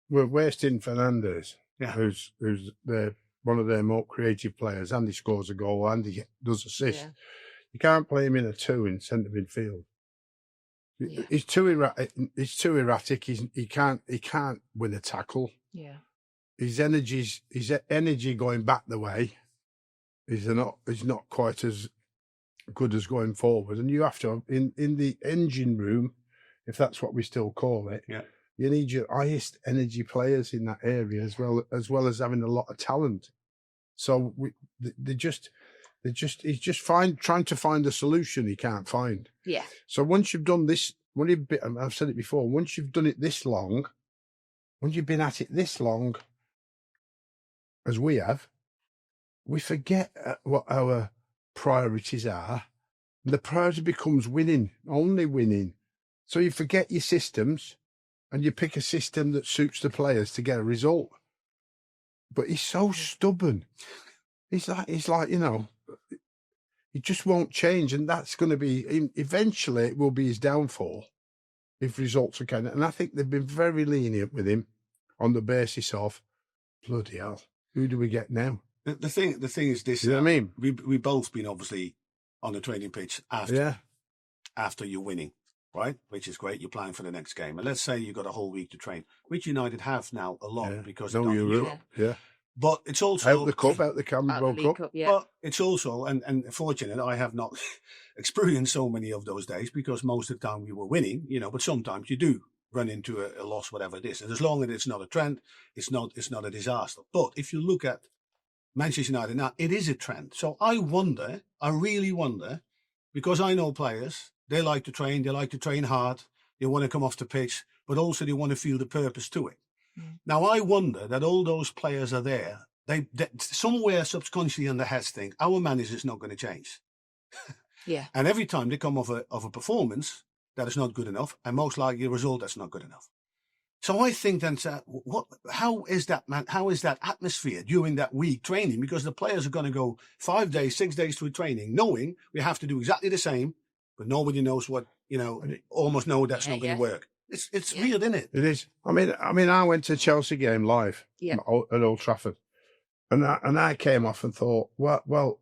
we're wasting Fernandes, who's one of their more creative players. Andy scores a goal. Andy does assist. Yeah. You can't play him in a 2 in centre midfield. Yeah. He's too erratic. He can't win a tackle. Yeah. His energy going back the way is not quite as good as going forward. And you have to, in the engine room, if that's what we still call it, you need your highest energy players in that area as well as having a lot of talent. So he's just trying to find a solution he can't find. Yeah. So once you've done this, I've said it before, once you've done it this long, once you've been at it this long, as we have, we forget what our priorities are. The priority becomes winning, only winning. So you forget your systems and you pick a system that suits the players to get a result. But he's so stubborn. He's like, he just won't change. And that's going to be, eventually it will be his downfall if results are kind of, and I think they've been very lenient with him on the basis of, bloody hell, who do we get now? The thing is this. You know what I mean? We both been obviously on the training pitch after you're winning, right? Which is great. You're planning for the next game. And let's say you got a whole week to train, which United have now a lot because no, you're right. Yeah. But it's also out the Cameron Cup. But it's also, and fortunate, I have not experienced so many of those days because most of the time we were winning, but sometimes you do run into a loss, whatever it is. And as long as it's not a trend, it's not a disaster. But if you look at Manchester United now, it is a trend. So I really wonder, because I know players, they like to train hard, they want to come off the pitch, but also they want to feel the purpose to it. Now, I wonder that all those players are there. They somewhere subconsciously in their heads think, our manager's not going to change. Yeah. And every time they come off a performance that is not good enough, and most likely a result that's not good enough. So I think then, how is that atmosphere during that week training? Because the players are going to go 5 days, 6 days through training, knowing we have to do exactly the same, but nobody knows what, almost know that's not going to work. It's weird, isn't it? It is. I mean, I went to a Chelsea game live at Old Trafford, and I came off and thought, well,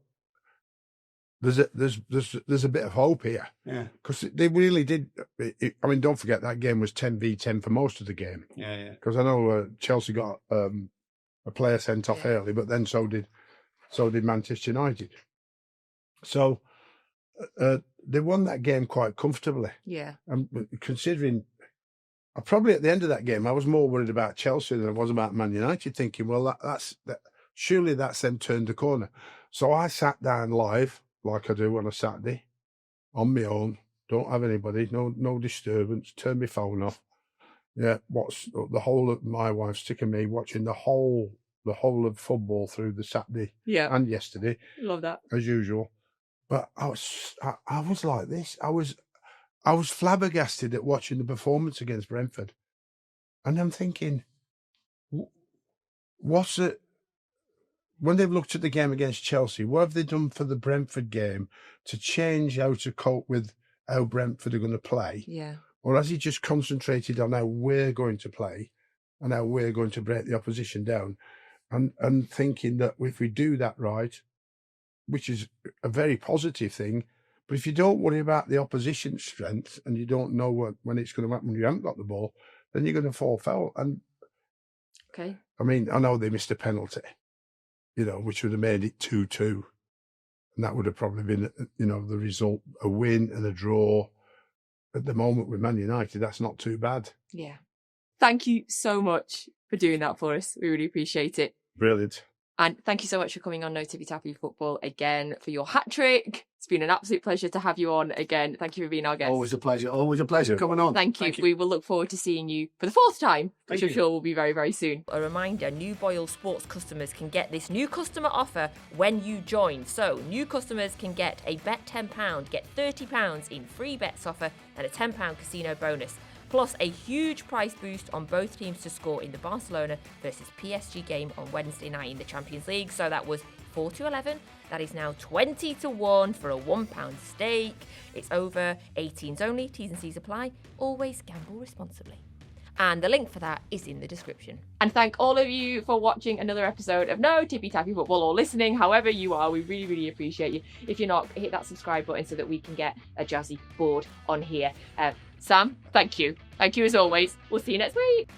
there's a bit of hope here, because they really did. I mean, don't forget that game was 10v10 for most of the game. Because I know Chelsea got a player sent off early, but then so did Manchester United. So they won that game quite comfortably. Yeah, and considering. Probably at the end of that game, I was more worried about Chelsea than I was about Man United, thinking, well, surely that's then turned the corner. So I sat down live, like I do on a Saturday, on my own, don't have anybody, no disturbance, turn my phone off. Yeah, watch the whole of my wife sticking me watching the whole of football through the Saturday and yesterday. Love that. As usual. But I was like this. I was flabbergasted at watching the performance against Brentford. And I'm thinking, what's it? When they've looked at the game against Chelsea, what have they done for the Brentford game to change how to cope with how Brentford are going to play? Yeah. Or has he just concentrated on how we're going to play and how we're going to break the opposition down? And thinking that if we do that right, which is a very positive thing, but if you don't worry about the opposition's strength and you don't know when it's going to happen when you haven't got the ball, then you're going to fall foul. And I mean, I know they missed a penalty, which would have made it 2-2. And that would have probably been, the result, a win and a draw. At the moment with Man United, that's not too bad. Yeah. Thank you so much for doing that for us. We really appreciate it. Brilliant. And thank you so much for coming on No Tippy Tappy Football again for your hat trick. It's been an absolute pleasure to have you on again. Thank you for being our guest. Always a pleasure coming on. Thank you. We will look forward to seeing you for the fourth time, which I'm sure will be very, very soon. A reminder, New Boyle Sports customers can get this new customer offer when you join. So new customers can get a bet £10, get £30 in free bets offer and a £10 casino bonus. Plus a huge price boost on both teams to score in the Barcelona versus PSG game on Wednesday night in the Champions League. So that was 4-11. That is now 20-1 for a £1 stake. It's over 18s only. T's and C's apply. Always gamble responsibly. And the link for that is in the description. And thank all of you for watching another episode of No Tippy Tappy Football or listening, however you are. We really, really appreciate you. If you're not, hit that subscribe button so that we can get a jazzy board on here. Sam, thank you. Thank you as always. We'll see you next week.